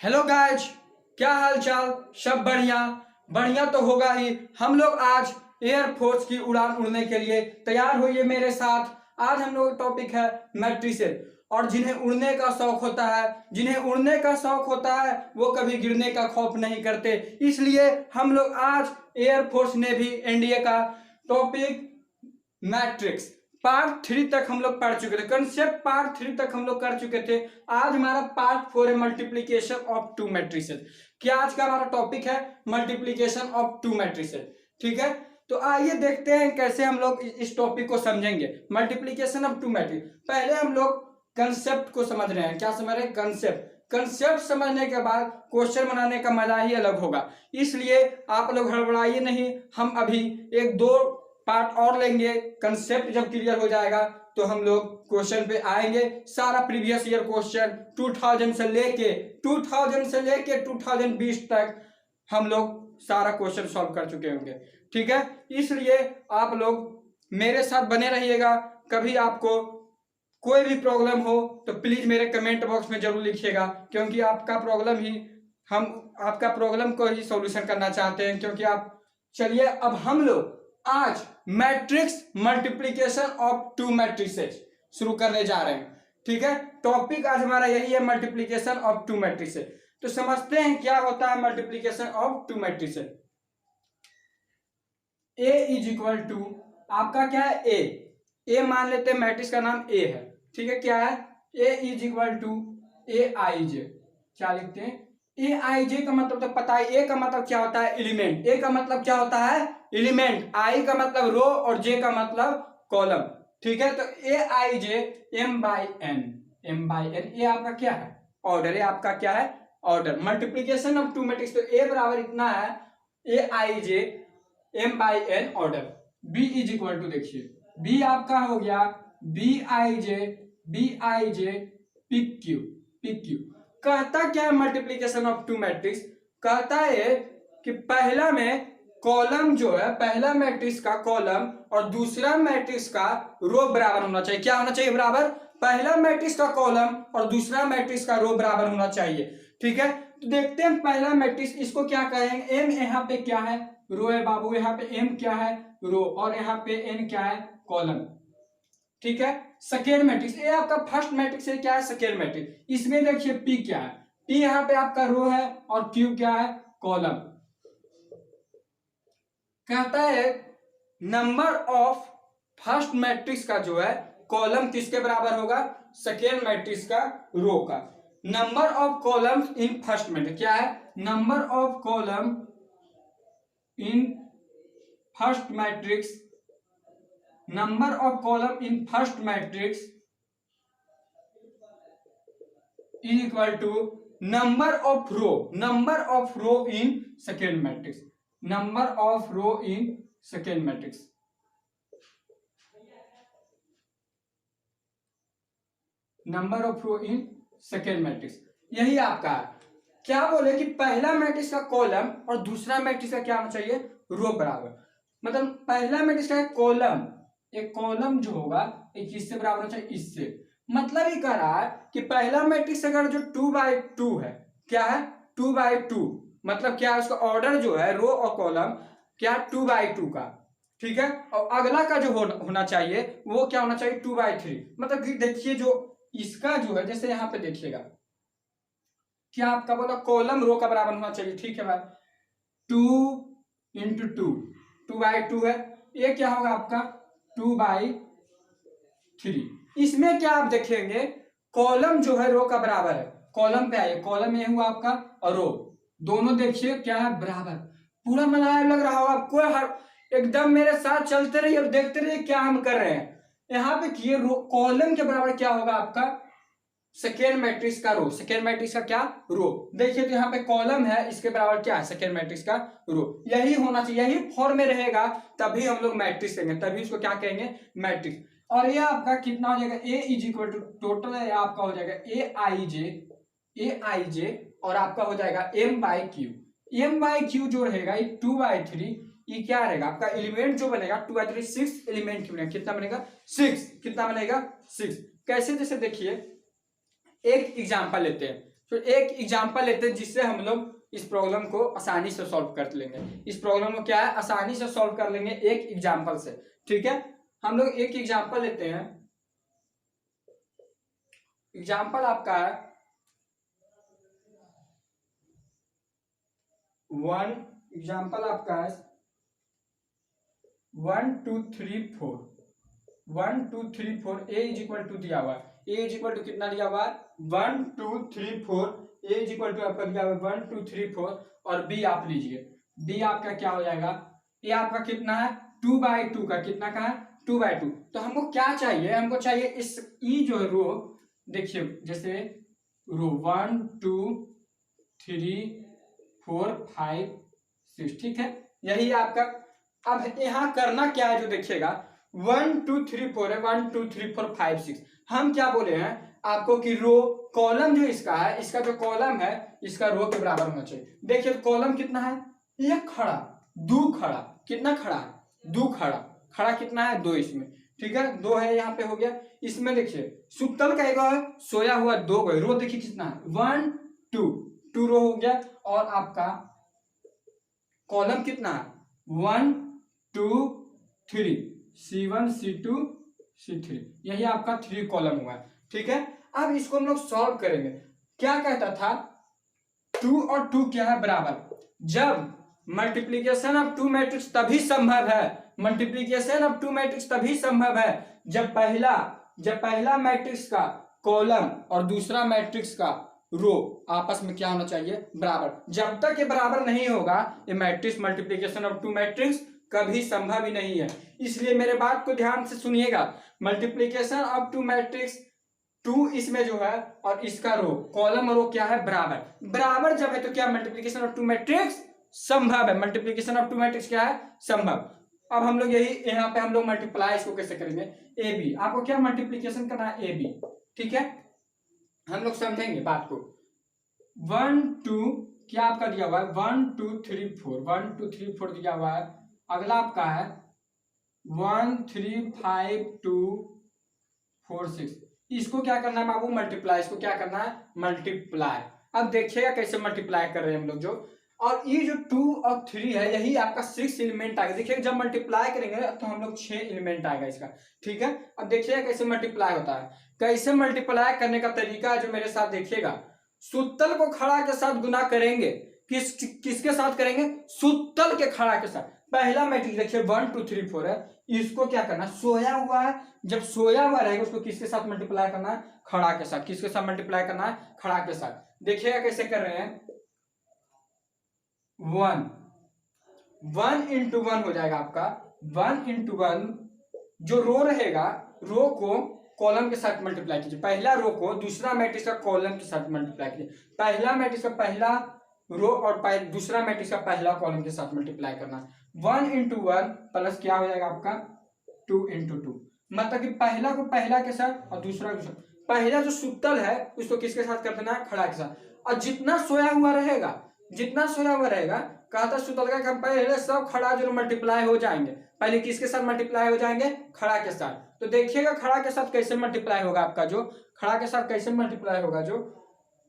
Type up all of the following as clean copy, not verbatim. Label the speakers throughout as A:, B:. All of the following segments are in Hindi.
A: हेलो गाइज, क्या हाल चाल। सब बढ़िया बढ़िया तो होगा ही। हम लोग आज एयरफोर्स की उड़ान उड़ने के लिए तैयार होइए मेरे साथ। आज हम लोग टॉपिक है मैट्रिसेस। और जिन्हें उड़ने का शौक होता है, वो कभी गिरने का खौफ नहीं करते। इसलिए हम लोग आज एयरफोर्स ने भी एनडीए का टॉपिक मैट्रिक्स पार्ट 3 तक हम लोग पढ़ चुके थे। कंसेप्ट पार्ट 3 तक हम लोग कर चुके थे। आज हमारा पार्ट 4 है मल्टीप्लीकेशन ऑफ टू मैट्रिसेस। क्या आज का हमारा टॉपिक है मल्टीप्लीकेशन ऑफ टू मैट्रिसेस। ठीक है, तो आइए देखते हैं कैसे हम लोग इस टॉपिक को समझेंगे। मल्टीप्लीकेशन ऑफ टू मैट्रिक्स, पहले हम लोग कंसेप्ट को समझ रहे हैं। क्या समझ रहे हैं? कंसेप्ट समझने के बाद क्वेश्चन बनाने का मजा ही अलग होगा। इसलिए आप लोग हड़बड़ाइए नहीं, हम अभी एक दो पार्ट और लेंगे। कंसेप्ट जब क्लियर हो जाएगा तो हम लोग क्वेश्चन पे आएंगे। सारा प्रीवियस ईयर क्वेश्चन 2000 से लेके 2020 तक हम लोग सारा क्वेश्चन सॉल्व कर चुके होंगे। ठीक है, इसलिए आप लोग मेरे साथ बने रहिएगा। कभी आपको कोई भी प्रॉब्लम हो तो प्लीज मेरे कमेंट बॉक्स में जरूर लिखिएगा, क्योंकि आपका प्रॉब्लम को ही सॉल्यूशन करना चाहते हैं। क्योंकि आप चलिए अब हम लोग आज matrix multiplication of two matrices शुरू करने जा रहे हैं। ठीक है, टॉपिक आज हमारा यही है, मल्टीप्लीकेशन ऑफ टू मैट्रिसेस। तो समझते हैं क्या होता है multiplication of two matrices. A is equal to आपका क्या है, ए मान लेते हैं, मैट्रिक्स का नाम ए है। ठीक है, क्या है, ए is equal to A I जे। क्या लिखते हैं? ए आई जे का मतलब तो पता है। ए का मतलब क्या होता है? एलिमेंट। ए का मतलब क्या होता है? एलिमेंट। आई का मतलब रो और जे का मतलब कॉलम। ठीक है, तो A I J M by N ये आपका क्या है? ऑर्डर। ये आपका क्या है? Order. Multiplication of two matrix, तो ए बराबर इतना है, A I J M by N order. B is equal to, देखिए बी आपका हो गया बी आई जे पिक क्यू। कहता क्या है मल्टीप्लीकेशन ऑफ टू मैट्रिक्स? कहता है कि पहला में कॉलम जो है, पहला मैट्रिक्स का कॉलम और दूसरा मैट्रिक्स का रो बराबर होना चाहिए। क्या होना चाहिए? बराबर। पहला मैट्रिक्स का कॉलम और दूसरा मैट्रिक्स का रो बराबर होना चाहिए। ठीक है, तो देखते हैं पहला मैट्रिक्स, इसको क्या कहेंगे? एम यहाँ पे क्या है? रो है बाबू। यहाँ पे एम क्या है? रो। और यहाँ पे एन क्या है? कॉलम। ठीक है, सेकेंड मैट्रिक्स, ये आपका फर्स्ट मैट्रिक्स है, क्या है? Second matrix. इसमें देखिए पी क्या है? पी यहाँ पे आपका रो है और क्यू क्या है? कॉलम। कहता है नंबर ऑफ फर्स्ट मैट्रिक्स का जो है कॉलम किसके बराबर होगा? सेकेंड मैट्रिक्स का रो का। Number of column in first matrix क्या है? Number of column in first matrix, number of column in first matrix is equal to number of row in second matrix. Number of row in second matrix. Number of row in second matrix, यही आपका है। क्या बोले कि पहला मैट्रिक्स का कॉलम और दूसरा मैट्रिक्स का क्या होना चाहिए? रो बराबर। मतलब पहला मैट्रिक्स का कॉलम, एक कॉलम जो होगा एक किससे बराबर होना चाहिए? इससे। मतलब ये कह रहा है कि पहला मैट्रिक्स अगर जो 2/2 है, क्या है? 2/2। मतलब क्या है? उसका ऑर्डर जो है रो और कॉलम क्या? 2/2 का। ठीक है, और अगला का जो होना चाहिए वो क्या होना चाहिए? 2/3। मतलब कि देखिए जो इसका जो है, जैसे यहां पे देखिएगा, क्या आपका बोला? कॉलम रो का बराबर होना चाहिए। ठीक है भाई, 2 × 2, 2/2 है। ये क्या होगा आपका? 2/3। इसमें क्या आप देखेंगे, कॉलम जो है रो का बराबर है। कॉलम पे आइए, कॉलम ये हुआ आपका और रो दोनों देखिए क्या है? बराबर। पूरा मजा लग रहा होगा आपको। हर एकदम मेरे साथ चलते रहिए और देखते रहिए क्या हम कर रहे हैं। यहाँ पे किए कॉलम के बराबर क्या होगा आपका? सेकेंड मैट्रिक्स का रो। सेकेंड मैट्रिक्स का क्या? रो। देखिए तो यहाँ पे कॉलम है, इसके बराबर क्या है? सेकेंड मैट्रिक्स का रो। यही होना चाहिए, यही फॉर्म में रहेगा तभी हम लोग मैट्रिक्स कहेंगे, तभी उसको क्या कहेंगे? मैट्रिक्स। और ये आपका कितना हो जाएगा? ए इज इक्वल टू टोटल है आपका हो जाएगा ए आई जे और आपका हो जाएगा एम बाई क्यू जो रहेगा ये 2/3। ये क्या रहेगा आपका? एलिमेंट जो बनेगा 2/3 6 एलिमेंट की बनेगा। कितना बनेगा? 6। कितना बनेगा? 6। कैसे? जैसे देखिए एक एग्जांपल लेते हैं। तो एक एग्जांपल लेते हैं जिससे हम लोग इस प्रॉब्लम को आसानी से सॉल्व कर लेंगे। इस प्रॉब्लम को क्या है, आसानी से सॉल्व कर लेंगे एक एग्जांपल से। ठीक है, हम लोग एक एग्जांपल लेते हैं। एग्जांपल आपका है 1, एग्जांपल आपका है 1 2 3 4, 1 2 3 4 ए इज इक्वल टू दिया हुआ है, ए इज इक्वल टू कितना दिया हुआ है 1 2 3 4, ए इज इक्वल टू आपका दिया हुआ है 1 2 3 4 और बी आप लीजिए। बी आपका क्या हो जाएगा, ए आपका कितना है 2/2 का, कितना का है 2/2। तो हमको क्या चाहिए, हमको चाहिए इस ई जो रो, देखिए जैसे रो 1 2 3 4 5 6, ठीक है, यही आपका। अब यहाँ करना क्या है, जो देखिएगा 1 2 3 4 है, 1 2 3 4 5 6। हम क्या बोले हैं आपको कि रो कॉलम जो इसका है, इसका जो कॉलम है इसका रो के बराबर होना चाहिए। देखिए कॉलम कितना है, एक खड़ा, दो खड़ा, कितना खड़ा है 2 खड़ा, खड़ा कितना है 2 इसमें, ठीक है 2 है यहाँ पे हो गया। इसमें देखिए सुतल का एक है, सोया हुआ 2 गए, रो देखिए कितना है 1 2 रो हो गया। और आपका कॉलम कितना है 1 2 3, C1 C2 C3, यही आपका 3 कॉलम हुआ है। ठीक है, अब इसको हम लोग सॉल्व करेंगे। क्या कहता था 2 और 2 क्या है बराबर, जब मल्टीप्लीकेशन ऑफ 2 मैट्रिक्स तभी संभव है, मल्टीप्लीकेशन ऑफ 2 मैट्रिक्स तभी संभव है जब पहला मैट्रिक्स का कॉलम और दूसरा मैट्रिक्स का रो आपस में क्या होना चाहिए बराबर। जब तक ये बराबर नहीं होगा ये मैट्रिक्स मल्टीप्लीकेशन ऑफ 2 मैट्रिक्स कभी संभव ही नहीं है। इसलिए मेरे बात को ध्यान से सुनिएगा, मल्टीप्लीकेशन ऑफ 2 मैट्रिक्स 2 इसमें जो है और इसका रो कॉलम और रो क्या है बराबर, बराबर जब है तो क्या मल्टीप्लीकेशन ऑफ 2 मैट्रिक्स संभव है, मल्टीप्लीकेशन ऑफ 2 मैट्रिक्स क्या है संभव। अब हम लोग यही यहाँ पे हम लोग मल्टीप्लाई इसको कैसे करेंगे, ए बी, आपको क्या मल्टीप्लीकेशन करना है ए बी, ठीक है हम लोग समझेंगे बात को। 1 2 क्या आपका दिया हुआ है 1 2 3 4, 1 2 3 4 दिया हुआ है। अगला आपका है 1 3 5 2 4 6, इसको क्या करना है बाबू मल्टीप्लाई, इसको क्या करना है मल्टीप्लाई। अब देखिएगा कैसे मल्टीप्लाई कर रहे हैं हम लोग जो, और ये जो 2 और 3 है यही आपका 6 एलिमेंट आएगा। देखिए जब मल्टीप्लाई करेंगे तो हम लोग 6 एलिमेंट आएगा इसका, ठीक है। अब देखिएगा कैसे मल्टीप्लाई होता है, कैसे मल्टीप्लाई करने का तरीका है जो मेरे साथ देखिएगा। सूतल को खड़ा के साथ गुना करेंगे, किसके साथ करेंगे सूतल के खड़ा के साथ। पहला मैट्रिक्स देखिए 1 2 3 4 है, इसको क्या करना सोया हुआ है, जब सोया हुआ रहेगा उसको किसके साथ मल्टीप्लाई करना है खड़ा के साथ, किसके साथ मल्टीप्लाई करना है खड़ा के साथ। देखिएगा कैसे कर रहे हैं 1 इंटू 1 हो जाएगा आपका 1 इंटू 1, जो रो रहेगा रो को कॉलम के साथ मल्टीप्लाई कीजिए, पहला रो को दूसरा मैट्रिक्स का कॉलम के साथ मल्टीप्लाई कीजिए, पहला मैट्रिक्स का पहला रो और दूसरा मैट्रिक्स का पहला कॉलम के साथ मल्टीप्लाई करना। 1 इंटू 1 प्लस क्या हो जाएगा आपका 2 इंटू 2, मतलब कि पहला को पहला के साथ और दूसरा के साथ। पहला जो सुतल है उसको किसके साथ कर देना है खड़ा के साथ, और जितना सोया हुआ रहेगा कहता सुतल का पहले सब खड़ा जो मल्टीप्लाई हो जाएंगे, पहले किसके साथ मल्टीप्लाई हो जाएंगे खड़ा के साथ। तो देखिएगा खड़ा के साथ कैसे मल्टीप्लाई होगा आपका, जो खड़ा के साथ कैसे मल्टीप्लाई होगा, जो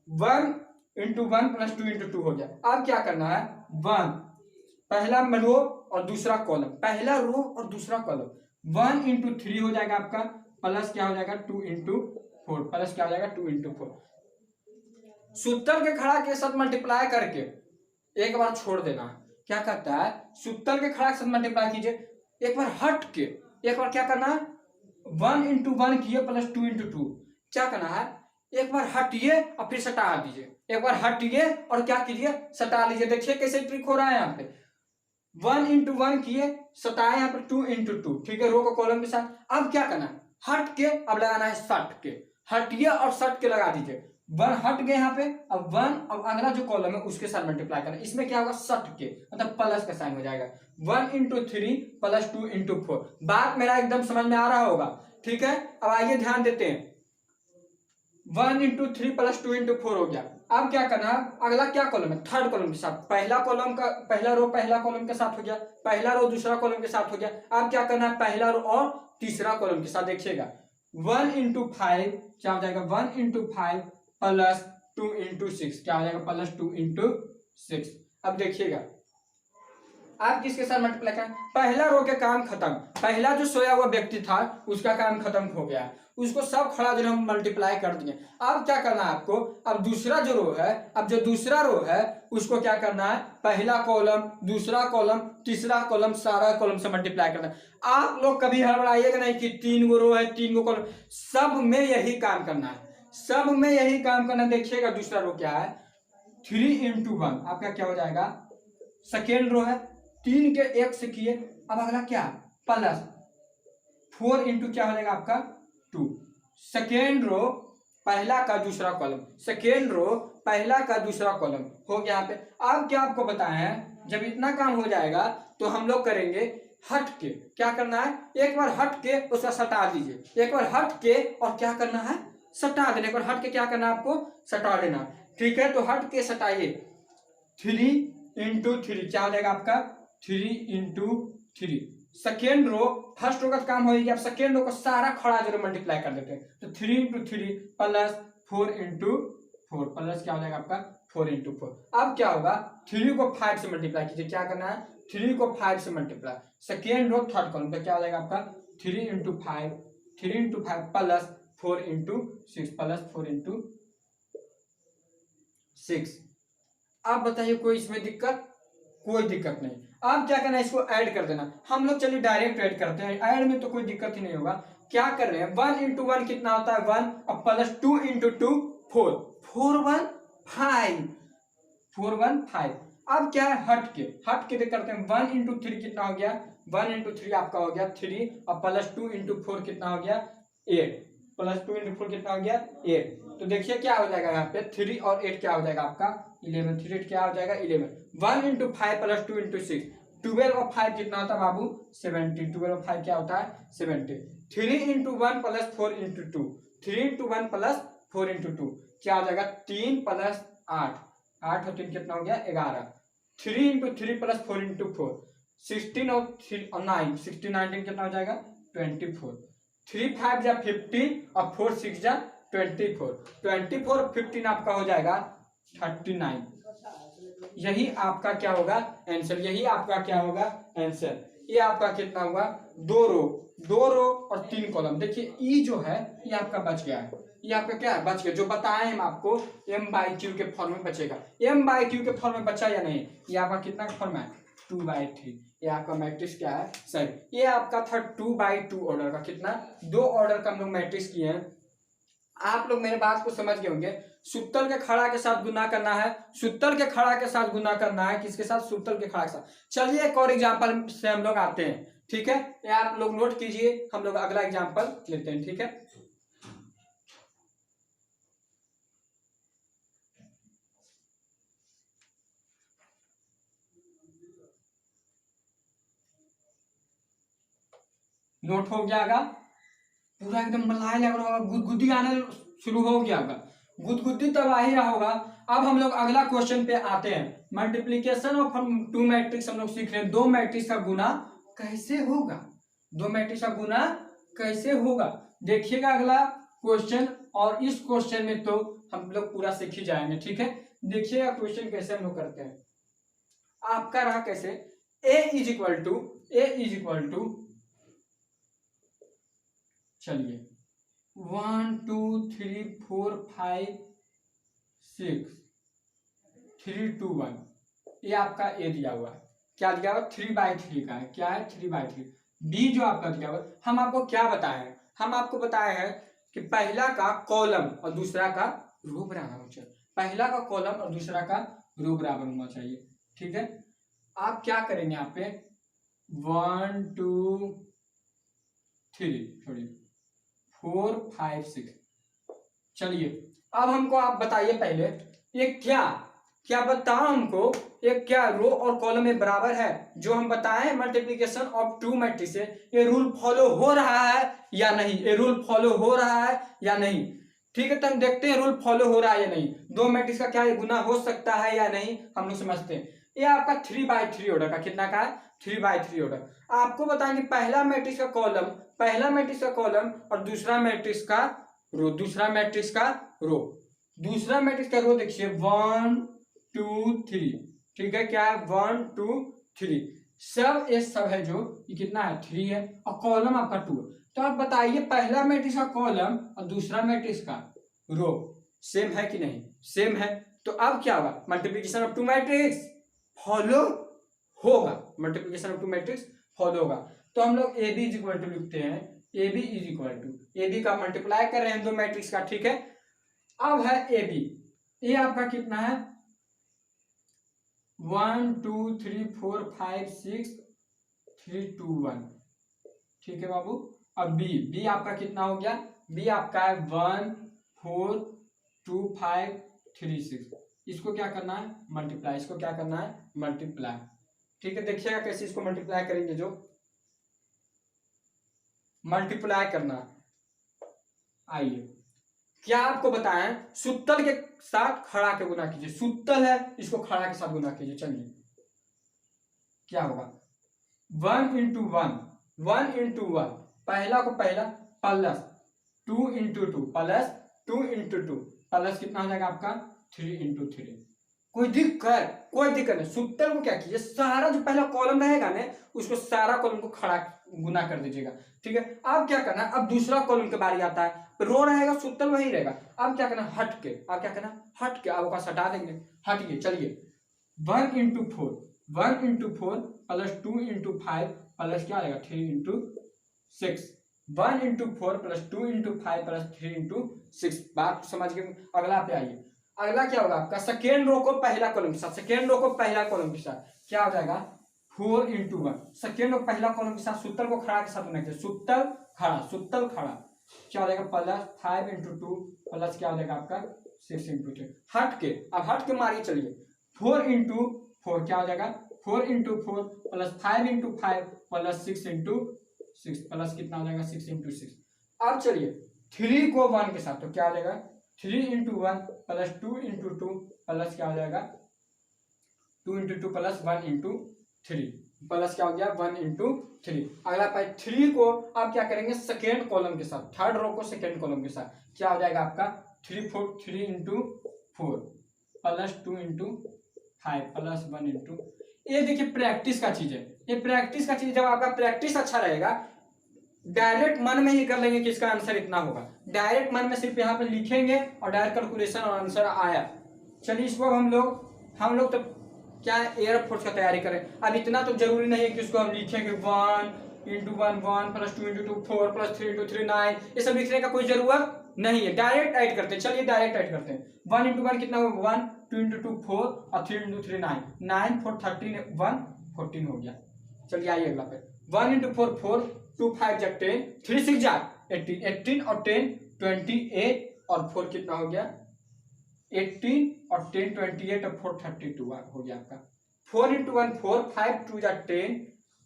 A: 1 इंटू 1 प्लस 2 इंटू 2 हो गया। अब क्या करना है 1 पहला रो और दूसरा कॉलम, पहला रो और दूसरा कॉलम 1 इंटू 3 हो जाएगा आपका, प्लस क्या हो जाएगा 2 इंटू 4, प्लस क्या हो जाएगा 2 इंटू 4। सूतल के खड़ा के साथ मल्टीप्लाई करके एक बार छोड़ देना। क्या कहता है सूतल के खड़ा के साथ मल्टीप्लाई कीजिए, एक बार हट के एक बार क्या करना है 1 इंटू 1 किए प्लस 2 इंटू 2, क्या करना है एक बार हटिए और फिर सटा दीजिए, एक बार हटिए और क्या कीजिए सटा लीजिए। देखिए कैसे ट्रिक हो रहा है यहाँ पे 1 इंटू 1 किए सटाए यहाँ पर 2 इंटू 2, ठीक है रो को कॉलम के साथ। अब क्या करना है हट के अब लगाना है सट के, हटिए और सट के लगा दीजिए, 1 हट गए यहाँ पे, अब 1 अब अगला जो कॉलम है उसके साथ मल्टीप्लाई करना, इसमें क्या होगा सट के मतलब प्लस का साइन हो जाएगा 1 इंटू 3 प्लस 2 इंटू 4। बात मेरा एकदम समझ में आ रहा होगा, ठीक है। अब आइए ध्यान देते हैं 1 इंटू 3 प्लस 2 इंटू 4 हो गया। अब क्या करना है अगला क्या कॉलम है थर्ड कॉलम के साथ, पहला कॉलम का पहला रो पहला कॉलम के साथ हो गया, पहला रो दूसरा कॉलम के साथ हो गया। अब क्या करना है पहला रो और तीसरा कॉलम के साथ, देखिएगा 1 इंटू 5 क्या हो जाएगा 1 इंटू 5 प्लस 2 × 6 क्या हो जाएगा, +2 × 6। अब देखिएगा आप किसके साथ मल्टीप्लाई करें, पहला रो के काम खत्म, पहला जो सोया हुआ व्यक्ति था उसका काम खत्म हो गया, उसको सब खड़ा जो हम मल्टीप्लाई कर दिए। अब क्या करना है आपको, अब दूसरा जो रो है, अब जो दूसरा रो है उसको क्या करना है, पहला कॉलम, दूसरा कॉलम, तीसरा कॉलम, सारा कॉलम से मल्टीप्लाई करना है। आप लोग कभी हड़बड़ाइएगा नहीं कि 3 गो रो है 3 गो कॉलम, सब में यही काम करना है, सब में यही काम करना। देखिएगा दूसरा रो क्या है, 3 × 1 आपका क्या हो जाएगा, सेकेंड रो है, 3 के 1 से किए, अब अगला क्या, +4 × क्या हो जाएगा आपका 2। सेकेंड रो पहला का दूसरा कॉलम, सेकेंड रो पहला का दूसरा कॉलम हो गया यहाँ पे। अब क्या आपको बताए हैं, जब इतना काम हो जाएगा तो हम लोग करेंगे हट के, क्या करना है, एक बार हट के उसका सटा दीजिए, एक बार हट के और क्या करना है, सटा देना, एक बार हट के क्या करना है आपको, सटा देना। ठीक है, तो हट के सटाइए, 3 × 3 क्या हो जाएगा आपका, 3 × 3। सेकेंड रो फर्स्ट रो का काम हो गया, अब सेकेंड रो को सारा खड़ा जो मल्टीप्लाई कर देते हैं, तो 3 × 3 +4 × 4 प्लस क्या हो जाएगा आपका 4 × 4। अब क्या होगा, 3 को 5 से मल्टीप्लाई कीजिए, क्या करना है, 3 को 5 से multiply, second row third column पे क्या हो जाएगा आपका 3 × 5 +4 × 6 +4 × 6। आप बताइए कोई इसमें दिक्कत, कोई दिक्कत नहीं। अब क्या करना है, इसको ऐड कर देना, हम लोग चलिए डायरेक्ट ऐड करते हैं, ऐड में तो कोई दिक्कत ही नहीं होगा। क्या कर रहे हैं, 1 × 1 कितना होता है 1, अब +2 × 2 4, 4 1 5, 4 1 5। अब क्या है, हट के करते हैं, 1 × 3 कितना हो गया, 1 × 3 आपका हो गया 3, अब +2 × 4 कितना हो गया 8, +2 × 4 कितना हो गया 8। तो देखिए क्या हो जाएगा यहाँ पे, 3 और 8 क्या हो जाएगा आपका 11, 3 8 क्या हो जाएगा 11। 1 × 5 +2 × 6, 12 और 5 कितना होता है बाबू 70, 12 और 5 क्या होता है 70। 3 × 1 +4 × 2, 3 × 1 +4 × 2 क्या हो जाएगा 3 + 8, 8 और 3 कितना हो गया 11। 3 × 3 +4 × 4, 16 और 3 और 9, 16 19 कितना हो जाएगा 24। 3 5 जा 15 और 4 6 जा 24, 24 15 आपका हो जाएगा 39। यही आपका क्या होगा आंसर, यही आपका क्या होगा आंसर। ये आपका कितना हुआ, 2 रो और 3 कॉलम। देखिए ई जो है ये आपका बच गया है, ये आपका क्या है बच गया, जो बताए हम आपको m/q के फॉर्म में बचेगा। m/q के फॉर्म में बचा या नहीं, ये आपका कितना का फॉर्म है 2/3। ये आपका मैट्रिक्स क्या है सही, ये आपका था 2/2 ऑर्डर का, कितना 2 ऑर्डर का हम लोग मैट्रिक्स किए हैं। आप लोग मेरे बात को समझ गए होंगे, सूत्तल के खड़ा के साथ गुना करना है, सूत्तल के खड़ा के साथ गुना करना है, किसके साथ सूत्तल के खड़ा के साथ। चलिए एक और एग्जांपल से हम लोग आते हैं, ठीक है, ये आप लोग नोट कीजिए, हम लोग अगला एग्जांपल लेते हैं, ठीक है। नोट हो गया होगा पूरा, एकदम मलाई लग रहा होगा, गुदगुदी आने शुरू हो गया होगा, गुदगुदी तब आ ही रहा होगा। अब हम लोग अगला क्वेश्चन पे आते हैं, मल्टीप्लीकेशन ऑफ 2 मैट्रिक्स हम लोग सीख रहे हैं, 2 मैट्रिक्स का गुना कैसे होगा, 2 मैट्रिक्स का गुना कैसे होगा, देखिएगा अगला क्वेश्चन। और इस क्वेश्चन में तो हम लोग पूरा सीख ही जाएंगे, ठीक है। देखिएगा क्वेश्चन कैसे हम लोग करते हैं, आपका रहा कैसे, ए इज इक्वल टू चलिए 1 2 3 4 5 6 3 2 1, ये आपका ए दिया हुआ है, क्या दिया हुआ 3/3 का है, क्या है 3/3। बी जो आपका दिया हुआ, हम आपको क्या बताए हैं, हम आपको बताए हैं कि पहला का कॉलम और दूसरा का रो बराबर होना चाहिए, पहला का कॉलम और दूसरा का रो बराबर होना चाहिए, ठीक है। आप क्या करेंगे यहाँ पे 1 2 3 4 5 6। चलिए अब हमको आप बताइए पहले, ये क्या बताओ हमको, ये क्या रो और कॉलम में बराबर है, जो हम बताएं मल्टीप्लिकेशन ऑफ 2 मैट्रिक्स, ये रूल फॉलो हो रहा है या नहीं, ये रूल फॉलो हो रहा है या नहीं, ठीक है। तो हम देखते हैं रूल फॉलो हो रहा है या नहीं, 2 मैट्रिक्स का क्या ये गुना हो सकता है या नहीं, हम लोग समझते हैं। ये आपका 3/3 ऑर्डर का, कितना का है 3/3 ऑर्डर। आपको बताएंगे पहला मैट्रिक्स का कॉलम और दूसरा मैट्रिक्स का रो, दूसरा मैट्रिक्स का रो देखिए 1 2 3, ठीक है, क्या है 1 2 3, सब ये सब है जो ये कितना है 3 है और कॉलम आपका 2 है। तो आप बताइए पहला मैट्रिक्स का कॉलम और दूसरा मैट्रिक्स का रो सेम है कि नहीं, सेम है। तो अब क्या होगा, multiplication of two matrix follow होगा, multiplication of two matrix follow होगा। तो हम लोग A B is equal to लिखते हैं, A B is equal to, A B का मल्टीप्लाई कर रहे हैं दो मैट्रिक्स का, ठीक है। अब है ए बी, ए आपका कितना है 1 2 3 4 5 6 3 2 1, ठीक है बाबू। अब बी, बी आपका कितना हो गया, बी आपका है 1 4 2 5 3 6, इसको क्या करना है मल्टीप्लाई, इसको क्या करना है मल्टीप्लाई, ठीक है। देखिएगा कैसे इसको मल्टीप्लाई करेंगे, जो मल्टीप्लाई करना, आइए क्या आपको बताएं, सुत्तल के साथ खड़ा के गुना कीजिए, सुत्तल है इसको खड़ा के साथ गुना कीजिए, चलिए क्या होगा 1 इंटू 1, 1 इंटू 1, पहला को पहला plus 2 into 2 plus 2 into 2 plus कितना हो जाएगा आपका 3 इंटू 3। कोई दिक्कत, कोई दिक्कत नहीं। सुत्तल को क्या कीजिए, सारा जो पहला कॉलम रहेगा ना उसको सारा कॉलम को खड़ा गुना कर दीजिएगा, ठीक है। अब क्या करना, अब दूसरा कॉलम के बारी आता है, रो रहेगा सुत्तल वही रहेगा। अब क्या करना हट के, अब क्या करना हट के, अब का हटा देंगे, हटिए, चलिए 1 into 4, 1 into 4 plus 2 into 5 plus क्या आएगा 3 into 6, 1 into 4 plus 2 into 5 plus 3 into 6। बात समझ गए। अगला पे आइए, अगला क्या होगा आपका सेकेंड रो को पहला कॉलम के साथ, सेकेंड रो को पहला कॉलम के साथ क्या हो जाएगा 4 इंटू 1, सेकेंड रो पहला कॉलम के साथ सुत्तल को खड़ा के साथ होना चाहिए, सुत्तल खड़ा, सुत्तल खड़ा, क्या हो जाएगा प्लस 5 इंटू 2 प्लस क्या हो जाएगा आपका 6 इंटू 3। हट के, अब हट के मारिए, चलिए 4 इंटू 4 क्या हो जाएगा 4 into 4 plus 5 into 5 plus 6 into 6 plus कितना हो जाएगा 6 इंटू 6। अब चलिए 3 को 1 के साथ, तो क्या हो जाएगा 3 इंटू 1 प्लस 2 इंटू 2 प्लस क्या हो जाएगा 2 इंटू 2 प्लस 1 इंटू 3 प्लस क्या हो गया 1 इंटू 3। अगला पाई 3 को आप क्या करेंगे सेकेंड कॉलम के साथ, थर्ड रो को सेकेंड कॉलम के साथ, क्या हो जाएगा आपका 3 into 4 plus 2 into 5 plus 1 into. ये देखिए प्रैक्टिस का चीज है, ये प्रैक्टिस का चीज, जब आपका प्रैक्टिस अच्छा रहेगा डायरेक्ट मन में ही कर लेंगे कि इसका आंसर इतना होगा, डायरेक्ट मन में सिर्फ यहाँ पे लिखेंगे और डायरेक्ट कैलकुलेशन और आंसर आया। चलिए इसको हम लोग तो क्या एयरफोर्स का तैयारी करें, अब इतना तो जरूरी नहीं है कि उसको हम लिखेंगे 1 into 1 1 plus 2 into 2 4 plus 3 into 3 9, ये सब लिखने का कोई जरूरत नहीं है, डायरेक्ट ऐड करते हैं। चलिए डायरेक्ट ऐड करते हैं, 1 इंटू 1 कितना होगा 1, 2 इंटू 2 4 और 3 इंटू 3 9, 9 4 13 1 14 हो गया। चलिए आइए अगला पे 1 इंटू 4 4 2 5 जा 10 3 6 जा 18, 18 और 10 28 और 4 कितना हो गया 18 और 10 28 और 4 32 हो गया आपका। 4 इंटू 1 4 5 2 जा 10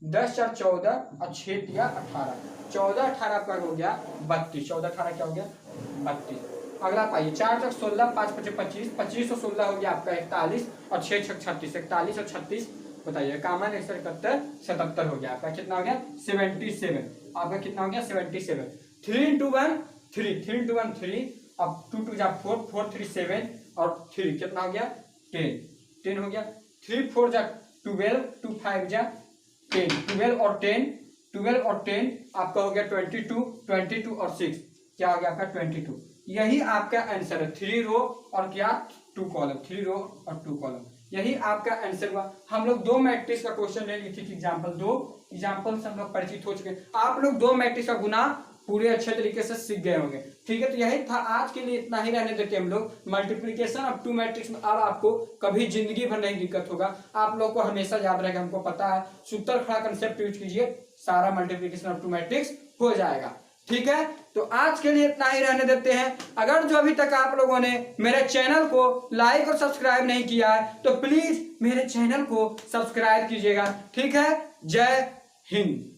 A: 10 4 14 और 6 दिया 18, 14 18 आपका हो गया 32, 14 18 क्या हो गया 32। अगला पाइए 4 तक 16 5 5 25 25 और 16 हो गया आपका 41 और 6 6 36, 41 और 36 बताइए कॉमन 171 77 हो गया आपका, कितना हो गया 77, आपका कितना हो गया 77। 3 इंटू 1 3, 3 इंटू 1 3, अब 2 2 जा 4 4 3 7 और 3 कितना हो गया 10, 10 हो गया। 3 4 जा 12 2 5 जा 10, 12 और 10, 12 और 10 आपका हो गया 22, 22 और 6 क्या हो गया आपका 22। यही आपका आंसर है, 3 रो और क्या 2 कॉलम, 3 रो और 2 कॉलम, यही आपका आंसर हुआ। हम लोग 2 मैट्रिक्स का क्वेश्चन ले ली थी, एग्जाम्पल 2 एग्जाम्पल से हम लोग परिचित हो चुके हैं। आप लोग 2 मैट्रिक्स का गुना पूरे अच्छे तरीके से सीख गए होंगे, ठीक है। तो यही था आज के लिए, इतना ही रहने देते हम लोग। मल्टीप्लिकेशन ऑफ 2 मैट्रिक्स में अब आपको कभी जिंदगी भर नहीं दिक्कत होगा, आप लोग को हमेशा याद रहेगा, हमको पता है। सूत्र खड़ा कंसेप्ट यूज कीजिए, सारा मल्टीप्लिकेशन ऑफ 2 मैट्रिक्स हो जाएगा, ठीक है। तो आज के लिए इतना ही रहने देते हैं। अगर जो अभी तक आप लोगों ने मेरे चैनल को लाइक और सब्सक्राइब नहीं किया है तो प्लीज मेरे चैनल को सब्सक्राइब कीजिएगा, ठीक है। जय हिंद।